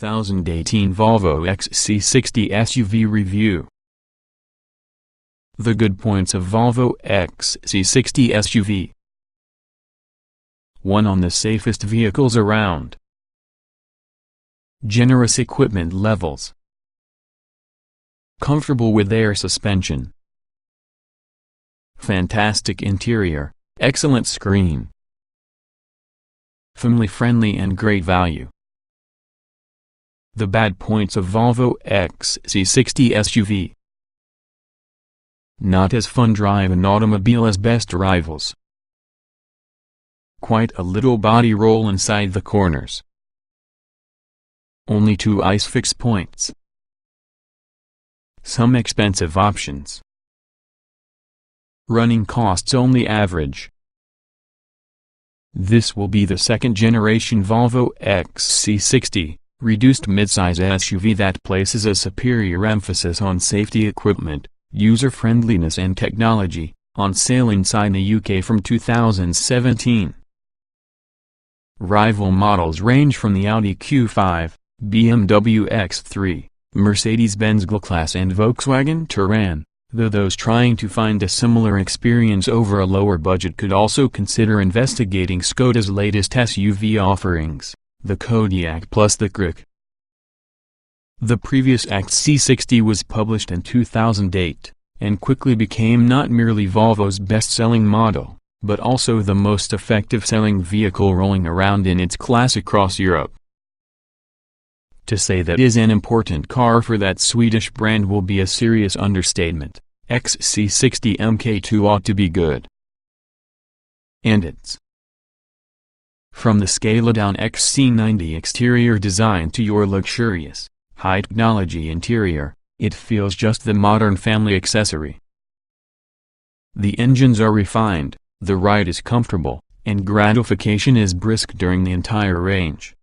2018 Volvo XC60 SUV Review. The good points of Volvo XC60 SUV. 1. On the safest vehicles around. Generous equipment levels. Comfortable with air suspension. Fantastic interior, excellent screen. Family-friendly and great value. The bad points of Volvo XC60 SUV. Not as fun drive an automobile as best rivals. Quite a little body roll inside the corners. Only 2 ISOFIX points. Some expensive options. Running costs only average. This will be the second-generation Volvo XC60, reduced midsize SUV that places a superior emphasis on safety equipment, user-friendliness and technology, on sale inside the UK from 2017. Rival models range from the Audi Q5, BMW X3, Mercedes-Benz G-Class and Volkswagen Touran, though those trying to find a similar experience over a lower budget could also consider investigating Škoda's latest SUV offerings, the Kodiaq plus the Krk. The previous XC60 was published in 2008, and quickly became not merely Volvo's best-selling model, but also the most effective-selling vehicle rolling around in its class across Europe. To say that is an important car for that Swedish brand will be a serious understatement. XC60 Mk2 ought to be good. And it's. From the scaled-down XC90 exterior design to your luxurious, high-technology interior, it feels just the modern family accessory. The engines are refined, the ride is comfortable, and gratification is brisk during the entire range.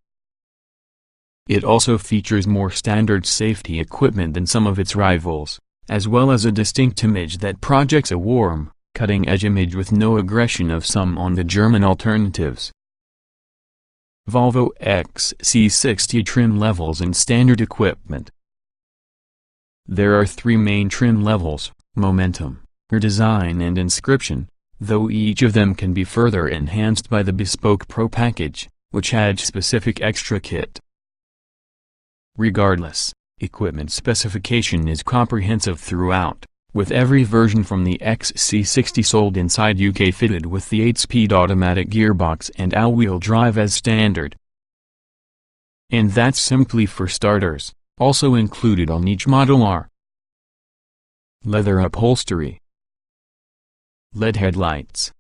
It also features more standard safety equipment than some of its rivals, as well as a distinct image that projects a warm, cutting-edge image with no aggression of some on the German alternatives. Volvo XC60 trim levels and standard equipment. There are 3 main trim levels: Momentum, Redesign and Inscription, though each of them can be further enhanced by the Bespoke Pro package, which adds specific extra kit. Regardless, equipment specification is comprehensive throughout, with every version from the XC60 sold inside UK fitted with the 8-speed automatic gearbox and all-wheel drive as standard. And that's simply for starters. Also included on each model are leather upholstery, LED headlights,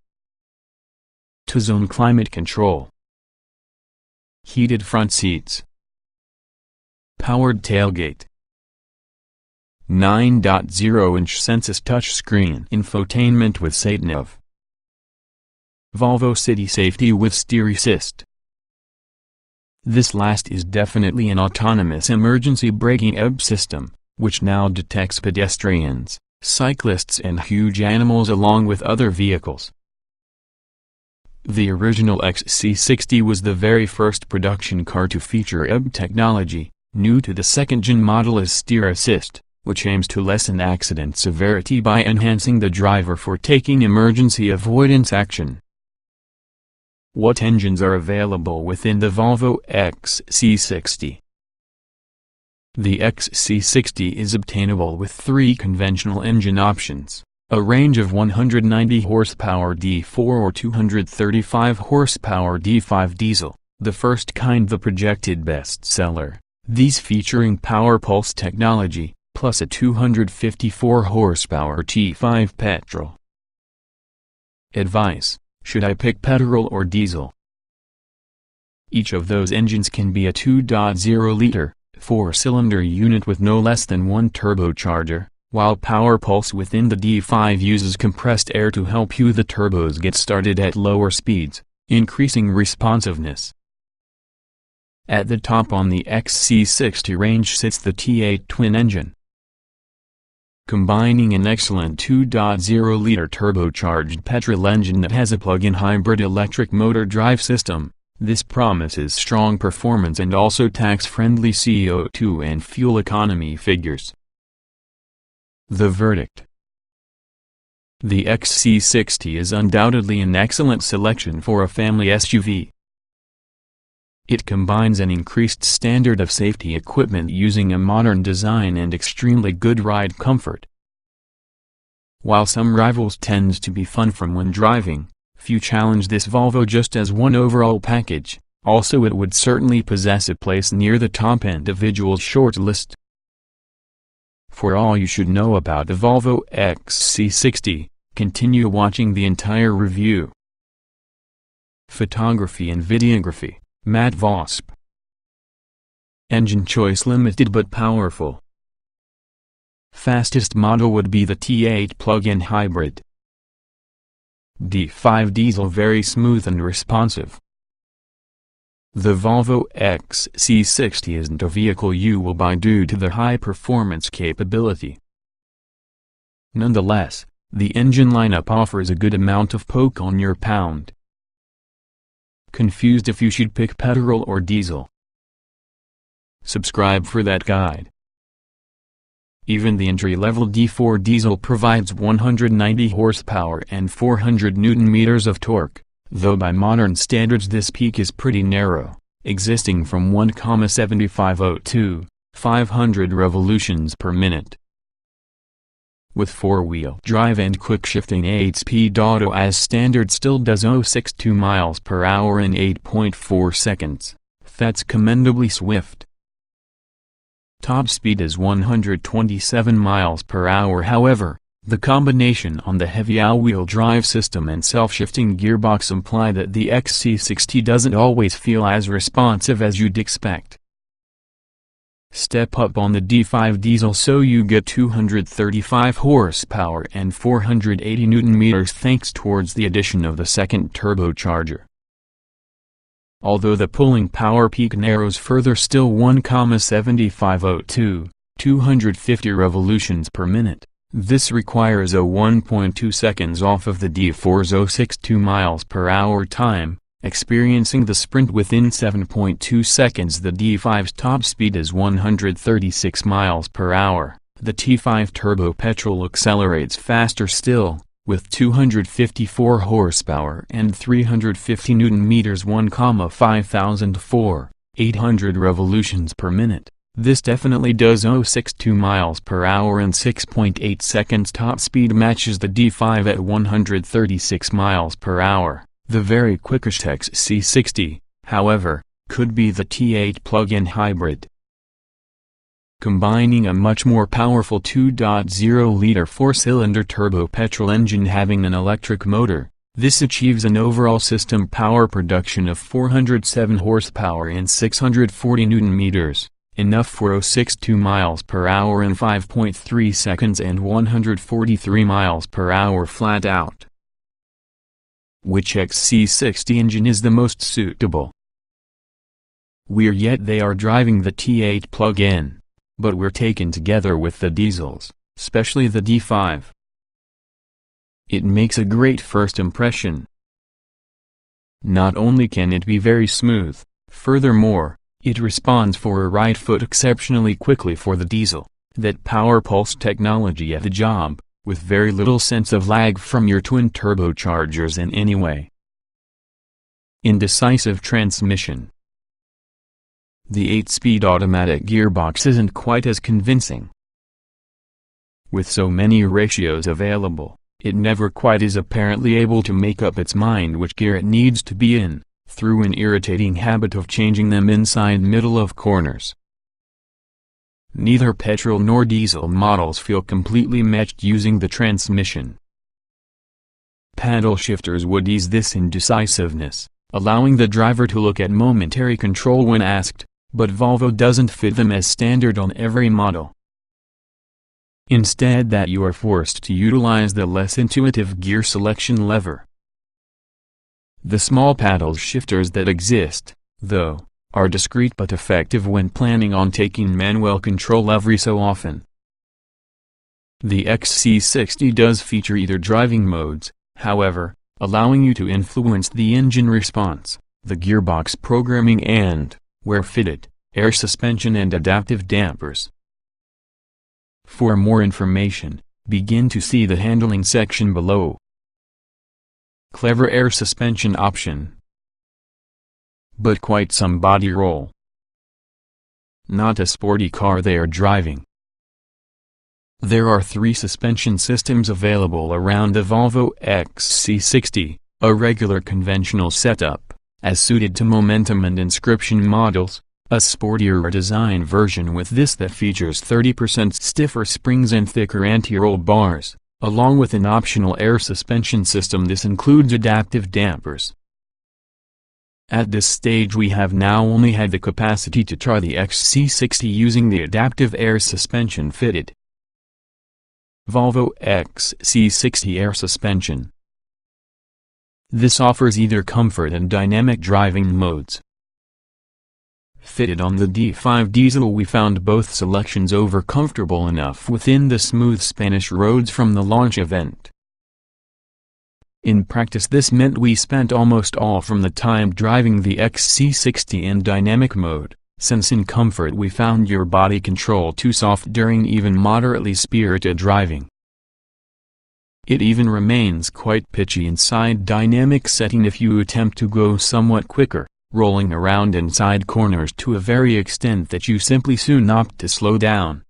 2-zone climate control, heated front seats, powered tailgate, 9.0-inch Sensus touchscreen infotainment with sat-nav, Volvo City Safety with Steer Assist. This last is definitely an autonomous emergency braking system, which now detects pedestrians, cyclists and huge animals along with other vehicles. The original XC60 was the very first production car to feature technology. New to the second-gen model is Steer Assist, which aims to lessen accident severity by enhancing the driver for taking emergency avoidance action. What engines are available within the Volvo XC60? The XC60 is obtainable with 3 conventional engine options, a range of 190 horsepower D4 or 235 horsepower D5 diesel, the first kind the projected bestseller. These featuring Power Pulse technology, plus a 254 horsepower T5 petrol. Advice: should I pick petrol or diesel? Each of those engines can be a 2.0-liter, 4-cylinder unit with no less than 1 turbocharger, while Power Pulse within the D5 uses compressed air to help the turbos get started at lower speeds, increasing responsiveness. At the top on the XC60 range sits the T8 twin engine. Combining an excellent 2.0-liter turbocharged petrol engine that has a plug-in hybrid electric motor drive system, This promises strong performance and also tax-friendly CO2 and fuel economy figures. The verdict: the XC60 is undoubtedly an excellent selection for a family SUV. It combines an increased standard of safety equipment using a modern design and extremely good ride comfort. While some rivals tends to be fun from when driving, few challenge this Volvo just as one overall package. Also, it would certainly possess a place near the top individual's short list. For all you should know about the Volvo XC60, continue watching the entire review. Photography and videography, Matt Vosp. Engine choice limited but powerful. Fastest model would be the T8 plug-in hybrid. D5 diesel very smooth and responsive. The Volvo XC60 isn't a vehicle you will buy due to the high performance capability. Nonetheless, the engine lineup offers a good amount of poke on your pound. Confused if you should pick petrol or diesel? Subscribe for that guide. Even the entry-level D4 diesel provides 190 horsepower and 400 Nm of torque, though by modern standards this peak is pretty narrow, existing from 1,7502, 500 revolutions per minute. With four-wheel drive and quick-shifting 8-speed auto as standard still does 062 miles per hour in 8.4 seconds, that's commendably swift. Top speed is 127 miles per hour. However, the combination on the heavy all-wheel drive system and self-shifting gearbox imply that the XC60 doesn't always feel as responsive as you'd expect. Step up on the D5 diesel so you get 235 horsepower and 480 Nm thanks towards the addition of the second turbocharger. Although the pulling power peak narrows further, still 1,7502, 250 revolutions per minute, this requires a 1.2 seconds off of the D4's 062 miles per hour time, experiencing the sprint within 7.2 seconds. The D5's top speed is 136 miles per hour. The T5 turbo petrol accelerates faster still, with 254 horsepower and 350 Nm 1,5004, 800 revolutions per minute. This definitely does 062 miles per hour in 6.8 seconds. Top speed matches the D5 at 136 miles per hour. The very quickest XC60, however, could be the T8 plug-in hybrid. Combining a much more powerful 2.0-liter four-cylinder turbo petrol engine having an electric motor, this achieves an overall system power production of 407 horsepower and 640 Nm, enough for 062 miles per hour in 5.3 seconds and 143 miles per hour flat out. Which XC60 engine is the most suitable? They are driving the T8 plug-in, but we're taken together with the diesels, especially the D5. It makes a great first impression. Not only can it be very smooth, furthermore, it responds for a right foot exceptionally quickly for the diesel. That power pulse technology at the job, with very little sense of lag from your twin turbochargers in any way. Indecisive transmission. The 8-speed automatic gearbox isn't quite as convincing. With so many ratios available, it never quite is apparently able to make up its mind which gear it needs to be in, through an irritating habit of changing them inside middle of corners. Neither petrol nor diesel models feel completely matched using the transmission. Paddle shifters would ease this indecisiveness, allowing the driver to look at momentary control when asked, but Volvo doesn't fit them as standard on every model. Instead, that you are forced to utilize the less intuitive gear selection lever. The small paddle shifters that exist, though, are discreet but effective when planning on taking manual control every so often. The XC60 does feature either driving modes, however, allowing you to influence the engine response, the gearbox programming and, where fitted, air suspension and adaptive dampers. For more information, begin to see the handling section below. Clever air suspension option. But quite some body roll. Not a sporty car they are driving. There are 3 suspension systems available around the Volvo XC60, a regular conventional setup, as suited to Momentum and Inscription models, a sportier design version with this that features 30% stiffer springs and thicker anti-roll bars, along with an optional air suspension system. This includes adaptive dampers. At this stage we have now only had the capacity to try the XC60 using the adaptive air suspension fitted. Volvo XC60 air suspension. This offers either comfort and dynamic driving modes. Fitted on the D5 diesel, we found both selections over comfortable enough within the smooth Spanish roads from the launch event. In practice this meant we spent almost all from the time driving the XC60 in dynamic mode, since in comfort we found your body control too soft during even moderately spirited driving. It even remains quite pitchy inside dynamic setting if you attempt to go somewhat quicker, rolling around inside corners to a very extent that you simply soon opt to slow down.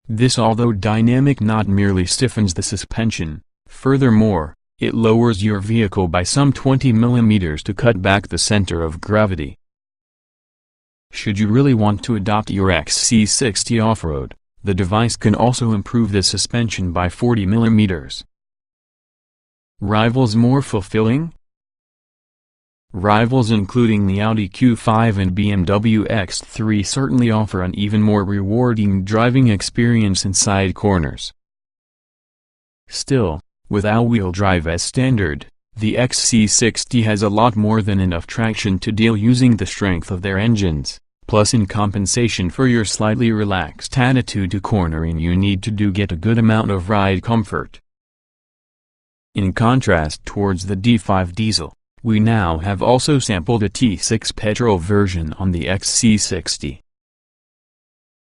This, although dynamic, not merely stiffens the suspension, furthermore, it lowers your vehicle by some 20 mm to cut back the center of gravity. Should you really want to adopt your XC60 off-road, the device can also improve the suspension by 40 mm. Rivals more fulfilling? Rivals including the Audi Q5 and BMW X3 certainly offer an even more rewarding driving experience inside corners. Still, with all-wheel drive as standard, the XC60 has a lot more than enough traction to deal using the strength of their engines, plus in compensation for your slightly relaxed attitude to cornering you need to get a good amount of ride comfort. In contrast towards the D5 diesel, we now have also sampled a T6 petrol version on the XC60.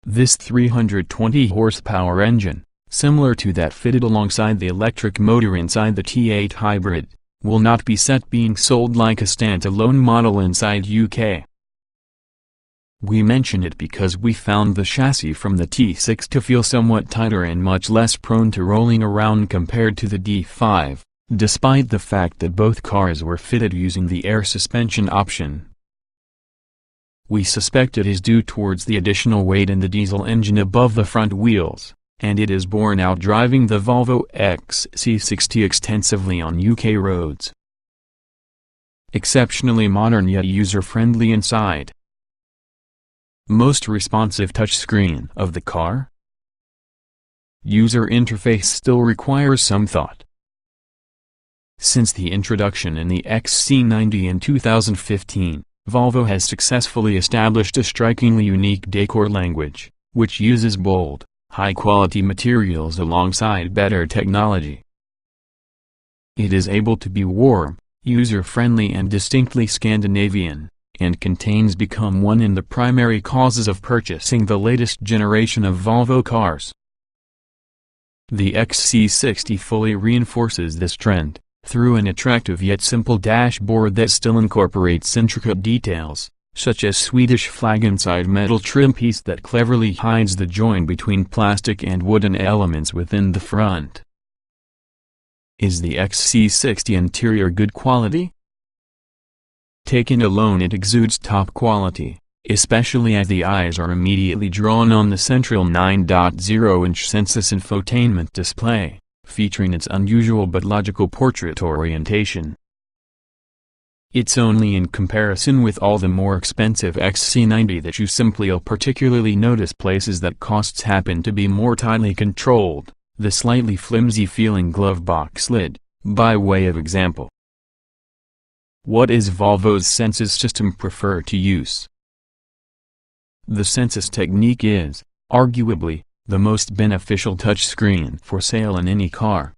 This 320 horsepower engine, similar to that fitted alongside the electric motor inside the T8 hybrid, will not be being sold like a standalone model inside UK. We mention it because we found the chassis from the T6 to feel somewhat tighter and much less prone to rolling around compared to the D5, despite the fact that both cars were fitted using the air suspension option. We suspect it is due towards the additional weight in the diesel engine above the front wheels, and it is borne out driving the Volvo XC60 extensively on UK roads. Exceptionally modern yet user-friendly inside. Most responsive touchscreen of the car? User interface still requires some thought. Since the introduction in the XC90 in 2015, Volvo has successfully established a strikingly unique decor language, which uses bold, high-quality materials alongside better technology. It is able to be warm, user-friendly and distinctly Scandinavian, and contains become one in the primary causes of purchasing the latest generation of Volvo cars. The XC60 fully reinforces this trend, through an attractive yet simple dashboard that still incorporates intricate details, such as Swedish flag inside metal trim piece that cleverly hides the join between plastic and wooden elements within the front. Is the XC60 interior good quality? Taken alone it exudes top quality, especially as the eyes are immediately drawn on the central 9.0-inch Sensus infotainment display, featuring its unusual but logical portrait orientation. It's only in comparison with all the more expensive XC90 that you simply'll particularly notice places that costs happen to be more tightly controlled, the slightly flimsy-feeling glove box lid, by way of example. What is Volvo's Sensus system prefer to use? The Sensus technique is, arguably, the most beneficial touchscreen for sale in any car.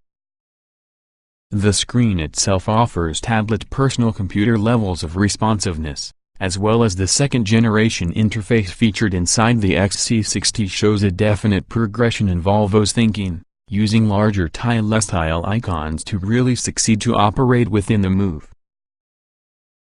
The screen itself offers tablet personal computer levels of responsiveness, as well as the second-generation interface featured inside the XC60 shows a definite progression in Volvo's thinking, using larger tile icons to really succeed to operate within the Move.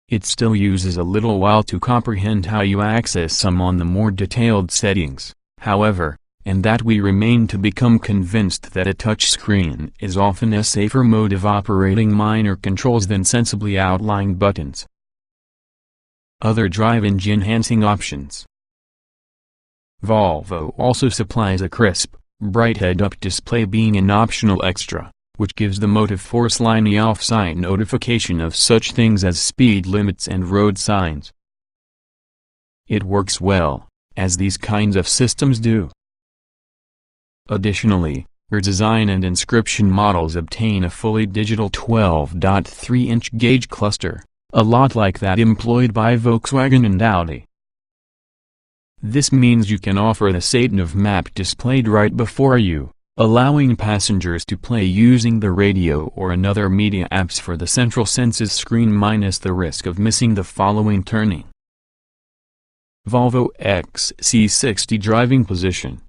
It still uses a little while to comprehend how you access some on the more detailed settings, however, and that we remain to become convinced that a touchscreen is often a safer mode of operating minor controls than sensibly outlined buttons. Other drive engine-enhancing options. Volvo also supplies a crisp, bright head-up display being an optional extra, which gives the motive force line the off-site notification of such things as speed limits and road signs. It works well, as these kinds of systems do. Additionally, rear design and inscription models obtain a fully digital 12.3-inch gauge cluster, a lot like that employed by Volkswagen and Audi. This means you can offer the sat-nav map displayed right before you, allowing passengers to play using the radio or another media apps for the central senses screen minus the risk of missing the following turning. Volvo XC60 driving position.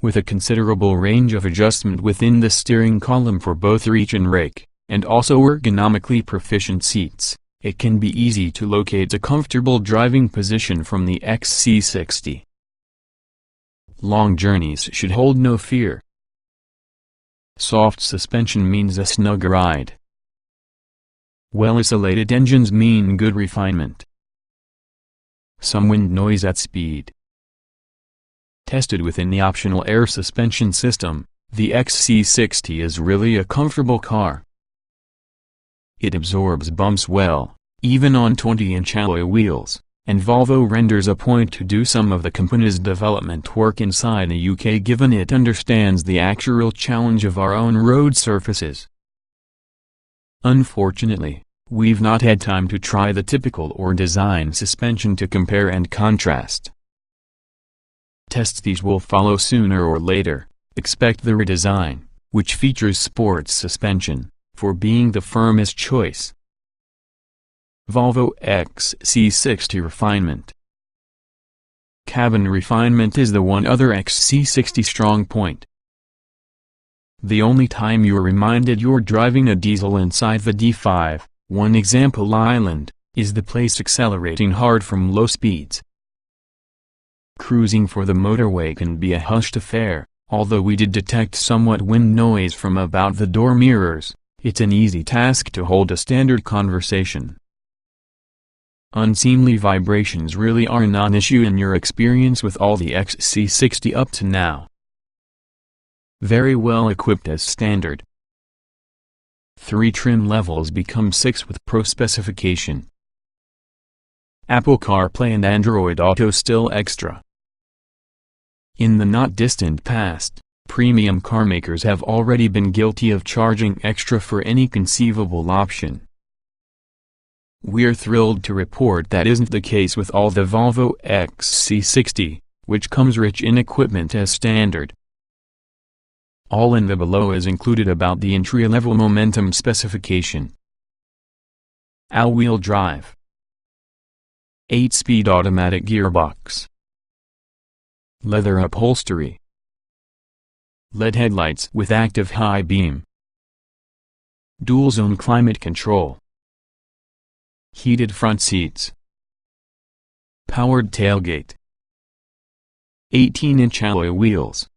With a considerable range of adjustment within the steering column for both reach and rake, and also ergonomically proficient seats, it can be easy to locate a comfortable driving position from the XC60. Long journeys should hold no fear. Soft suspension means a snug ride. Well-insulated engines mean good refinement. Some wind noise at speed. Tested within the optional air suspension system, the XC60 is really a comfortable car. It absorbs bumps well, even on 20-inch alloy wheels, and Volvo renders a point to do some of the company's development work inside the UK given it understands the actual challenge of our own road surfaces. Unfortunately, we've not had time to try the typical or design suspension to compare and contrast. Tests these will follow sooner or later. Expect the redesign, which features sports suspension, for being the firmest choice. Volvo XC60 refinement. Cabin refinement is the one other XC60 strong point. The only time you're reminded you're driving a diesel inside the D5, one example island, is the place accelerating hard from low speeds. Cruising for the motorway can be a hushed affair, although we did detect somewhat wind noise from about the door mirrors. It's an easy task to hold a standard conversation. Unseemly vibrations really are a non-issue in your experience with all the XC60 up to now. Very well equipped as standard. 3 trim levels become 6 with Pro specification. Apple CarPlay and Android Auto still extra. In the not-distant past, premium carmakers have already been guilty of charging extra for any conceivable option. We're thrilled to report that isn't the case with all the Volvo XC60, which comes rich in equipment as standard. All in the below is included about the entry-level momentum specification. All-wheel drive. 8-speed automatic gearbox. Leather upholstery. LED headlights with active high beam. Dual-zone climate control. Heated front seats. Powered tailgate. 18-inch alloy wheels.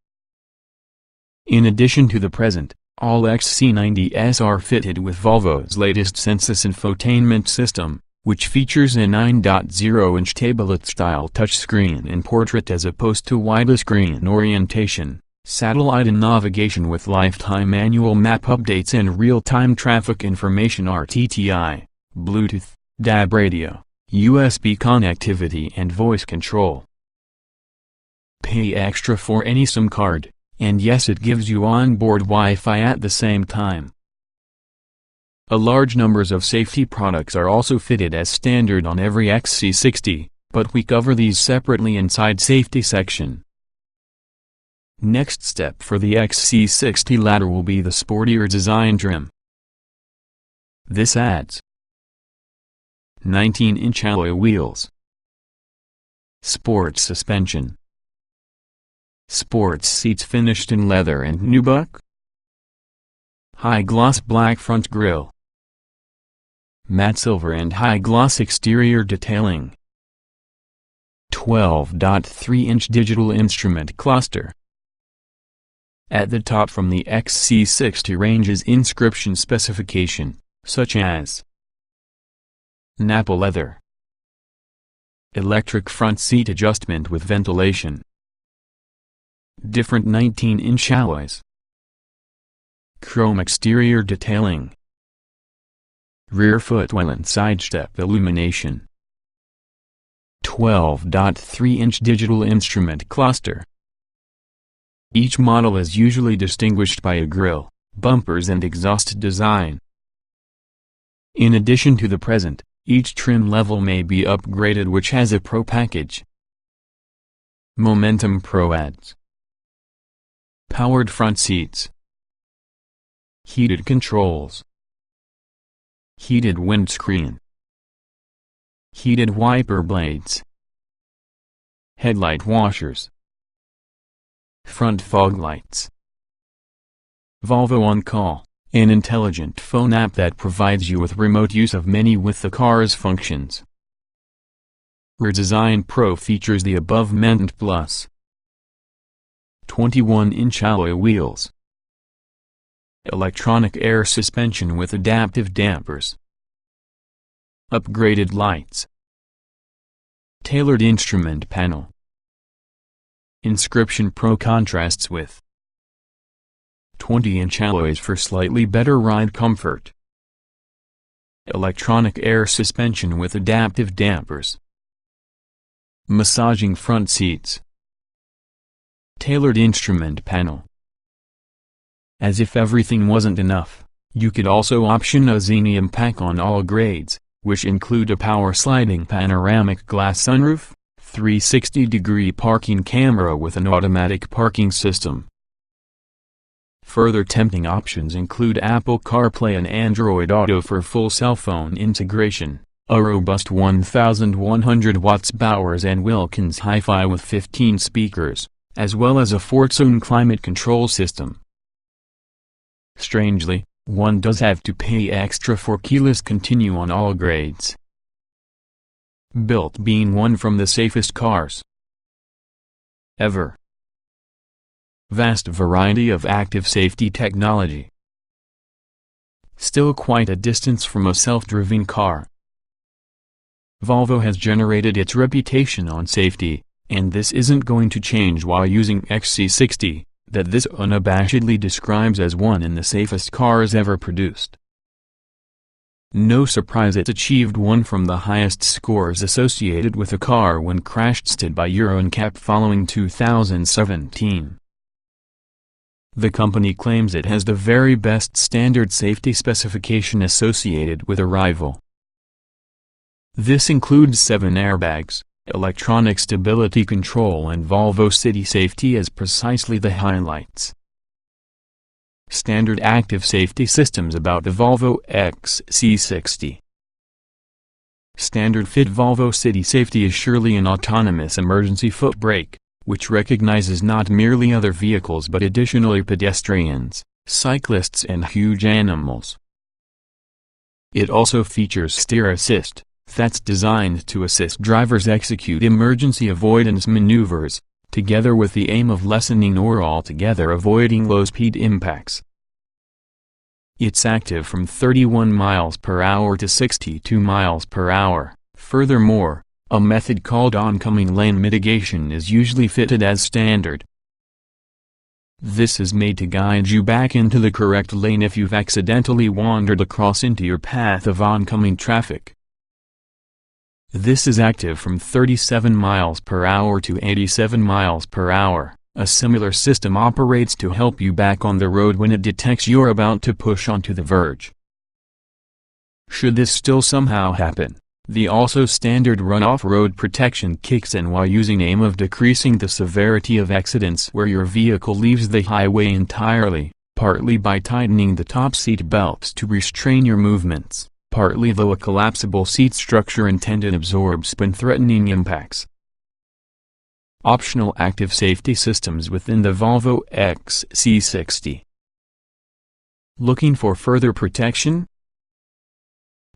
In addition to the present, all XC90s are fitted with Volvo's latest Sensus infotainment system, which features a 9.0-inch tablet-style touchscreen in portrait as opposed to widescreen orientation, satellite and navigation with lifetime manual map updates and real-time traffic information RTTI, Bluetooth, DAB radio, USB connectivity and voice control. Pay extra for any SIM card, and yes, it gives you onboard Wi-Fi at the same time. A large numbers of safety products are also fitted as standard on every XC60, but we cover these separately inside safety section. Next step for the XC60 ladder will be the sportier design trim. This adds 19-inch alloy wheels, sports suspension, sports seats finished in leather and nubuck, high-gloss black front grille, matte silver and high-gloss exterior detailing, 12.3-inch digital instrument cluster. At the top from the XC60 range's inscription specification, such as Nappa leather, electric front seat adjustment with ventilation, different 19-inch alloys, chrome exterior detailing, rear footwell and side step illumination, 12.3-inch digital instrument cluster. Each model is usually distinguished by a grille, bumpers and exhaust design. In addition to the present, each trim level may be upgraded, which has a Pro package. Momentum Pro adds powered front seats, heated controls, heated windscreen, heated wiper blades, headlight washers, front fog lights, Volvo On Call, an intelligent phone app that provides you with remote use of many with the car's functions. Rear Design Pro features the above-mentioned plus 21-inch alloy wheels, electronic air suspension with adaptive dampers, upgraded lights, tailored instrument panel, Inscription Pro contrasts with 20-inch alloys for slightly better ride comfort, electronic air suspension with adaptive dampers, massaging front seats, tailored instrument panel. As if everything wasn't enough, you could also option a Xenium pack on all grades, which include a power sliding panoramic glass sunroof, 360-degree parking camera with an automatic parking system. Further tempting options include Apple CarPlay and Android Auto for full cell phone integration, a robust 1,100 watts Bowers & Wilkins Hi-Fi with 15 speakers, as well as a Fortune climate control system. Strangely, one does have to pay extra for keyless continue on all grades. Built being one from the safest cars ever. Vast variety of active safety technology. Still quite a distance from a self-driven car. Volvo has generated its reputation on safety, and this isn't going to change while using XC60, that this unabashedly describes as one in the safest cars ever produced. No surprise it achieved one from the highest scores associated with a car when crash-tested by Euro NCAP following 2017. The company claims it has the very best standard safety specification associated with a rival. This includes 7 airbags, electronic stability control and Volvo City Safety as precisely the highlights. Standard active safety systems about the Volvo XC60. Standard fit Volvo City Safety is surely an autonomous emergency foot brake, which recognizes not merely other vehicles but additionally pedestrians, cyclists and huge animals. It also features steer assist, that's designed to assist drivers execute emergency avoidance maneuvers, together with the aim of lessening or altogether avoiding low-speed impacts. It's active from 31 miles per hour to 62 miles per hour. Furthermore, a method called oncoming lane mitigation is usually fitted as standard. This is made to guide you back into the correct lane if you've accidentally wandered across into your path of oncoming traffic. This is active from 37 miles per hour to 87 miles per hour. A similar system operates to help you back on the road when it detects you're about to push onto the verge. Should this still somehow happen, The also standard run-off road protection kicks in while using aim of decreasing the severity of accidents where your vehicle leaves the highway entirely, partly by tightening the top seat belts to restrain your movements, partly though a collapsible seat structure intended absorb spin-threatening impacts. Optional active safety systems within the Volvo XC60. Looking for further protection?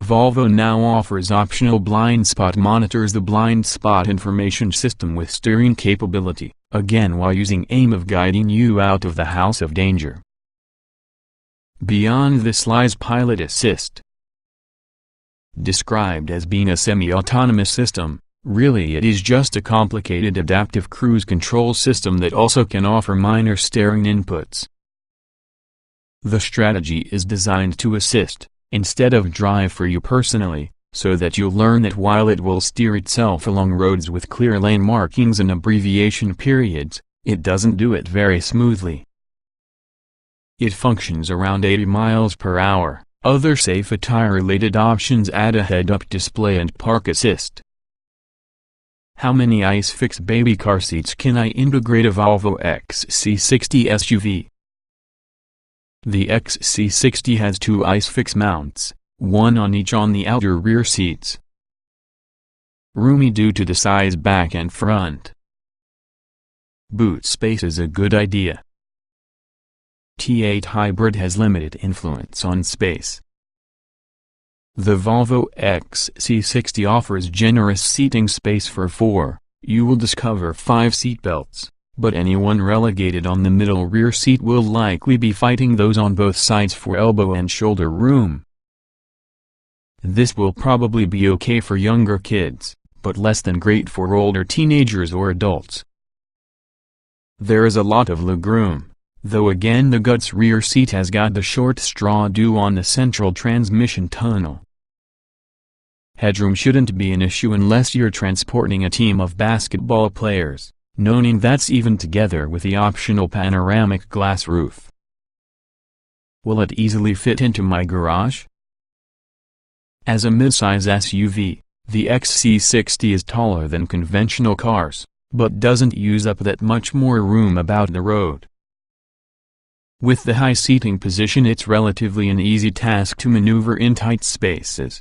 Volvo now offers optional blind spot monitors, the blind spot information system with steering capability, again while using aim of guiding you out of the house of danger. Beyond this lies pilot assist. Described as being a semi-autonomous system, really it is just a complicated adaptive cruise control system that also can offer minor steering inputs. The strategy is designed to assist, instead of drive for you personally, so that you'll learn that while it will steer itself along roads with clear lane markings and abbreviation periods, it doesn't do it very smoothly. It functions around 80 miles per hour. Other safe attire-related options add a head-up display and park assist. How many ISOFIX baby car seats can I integrate a Volvo XC60 SUV? The XC60 has two ISOFIX mounts, one on each on the outer rear seats. Roomy due to the size back and front. Boot space is a good idea. T8 hybrid has limited influence on space. The Volvo XC60 offers generous seating space for 4, you will discover 5 seatbelts. But anyone relegated on the middle rear seat will likely be fighting those on both sides for elbow and shoulder room. This will probably be okay for younger kids, but less than great for older teenagers or adults. There is a lot of legroom, though again the guts rear seat has got the short straw due on the central transmission tunnel. Headroom shouldn't be an issue unless you're transporting a team of basketball players. Noting that's even together with the optional panoramic glass roof. Will it easily fit into my garage? As a midsize SUV, the XC60 is taller than conventional cars, but doesn't use up that much more room about the road. With the high seating position, it's relatively an easy task to maneuver in tight spaces.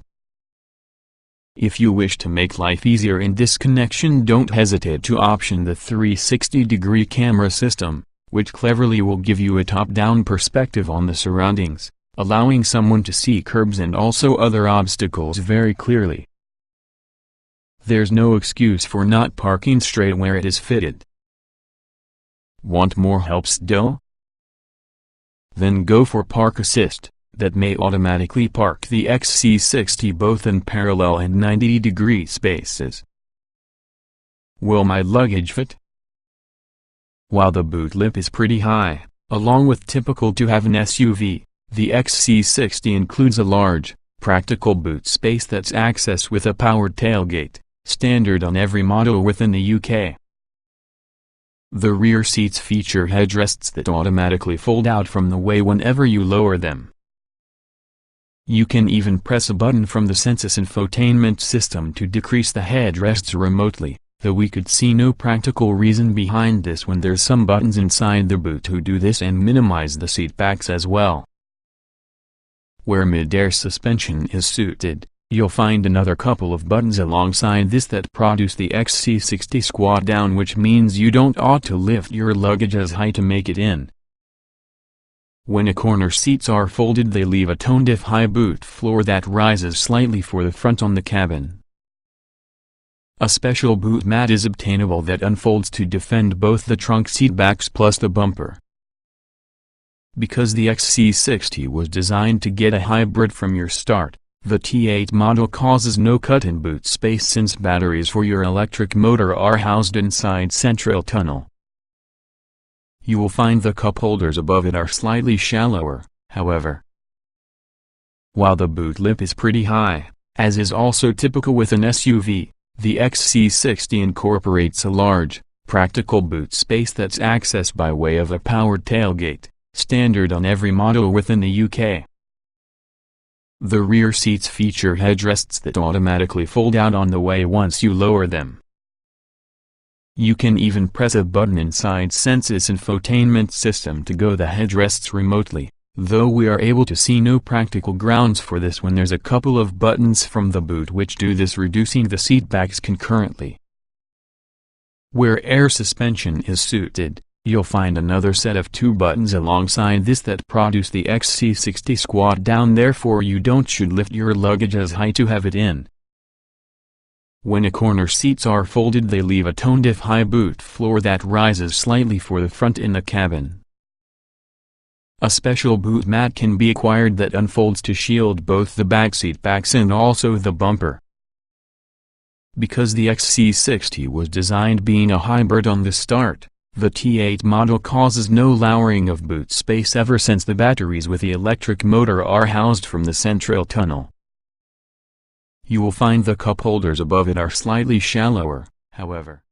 If you wish to make life easier in this connection, don't hesitate to option the 360-degree camera system, which cleverly will give you a top-down perspective on the surroundings, allowing someone to see curbs and also other obstacles very clearly. There's no excuse for not parking straight where it is fitted. Want more help still? Then go for Park Assist, that may automatically park the XC60 both in parallel and 90-degree spaces. Will my luggage fit? While the boot lip is pretty high, along with typical to have an SUV, the XC60 includes a large, practical boot space that's accessed with a powered tailgate, standard on every model within the UK. The rear seats feature headrests that automatically fold out from the way whenever you lower them. You can even press a button from the Sensus infotainment system to decrease the headrests remotely, though we could see no practical reason behind this when there's some buttons inside the boot to do this and minimize the seat backs as well. Where mid-air suspension is suited, you'll find another couple of buttons alongside this that produce the XC60 squat down, which means you don't ought to lift your luggage as high to make it in. When a corner seats are folded, they leave a tone-deaf high boot floor that rises slightly for the front on the cabin. A special boot mat is obtainable that unfolds to defend both the trunk seat backs plus the bumper. Because the XC60 was designed to get a hybrid from your start, the T8 model causes no cut in boot space since batteries for your electric motor are housed inside central tunnel. You will find the cup holders above it are slightly shallower, however. While the boot lip is pretty high, as is also typical with an SUV, the XC60 incorporates a large, practical boot space that's accessed by way of a powered tailgate, standard on every model within the UK. The rear seats feature headrests that automatically fold out on the way once you lower them. You can even press a button inside Sense's infotainment system to go the headrests remotely, though we are able to see no practical grounds for this when there's a couple of buttons from the boot which do this, reducing the seat backs concurrently. Where air suspension is suited, you'll find another set of 2 buttons alongside this that produce the XC60 squat down, therefore you should lift your luggage as high to have it in. When a corner seats are folded, they leave a tone-deaf high boot floor that rises slightly for the front in the cabin. A special boot mat can be acquired that unfolds to shield both the backseat backs and also the bumper. Because the XC60 was designed being a hybrid on the start, the T8 model causes no lowering of boot space ever since the batteries with the electric motor are housed from the central tunnel. You will find the cup holders above it are slightly shallower, however.